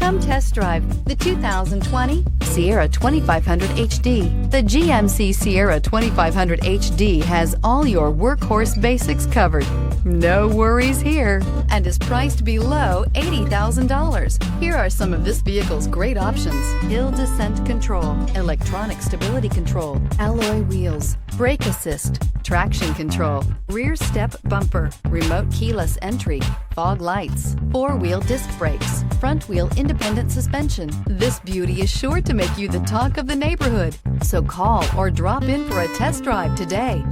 Come test drive the 2020 Sierra 2500 HD. The GMC Sierra 2500 HD has all your workhorse basics covered. No worries here, and is priced below $80,000. Here are some of this vehicle's great options: hill descent control, electronic stability control, alloy wheels, brake assist, traction control, rear step bumper, remote keyless entry, fog lights, four-wheel disc brakes, front-wheel independent suspension. This beauty is sure to make you the talk of the neighborhood. So call or drop in for a test drive today.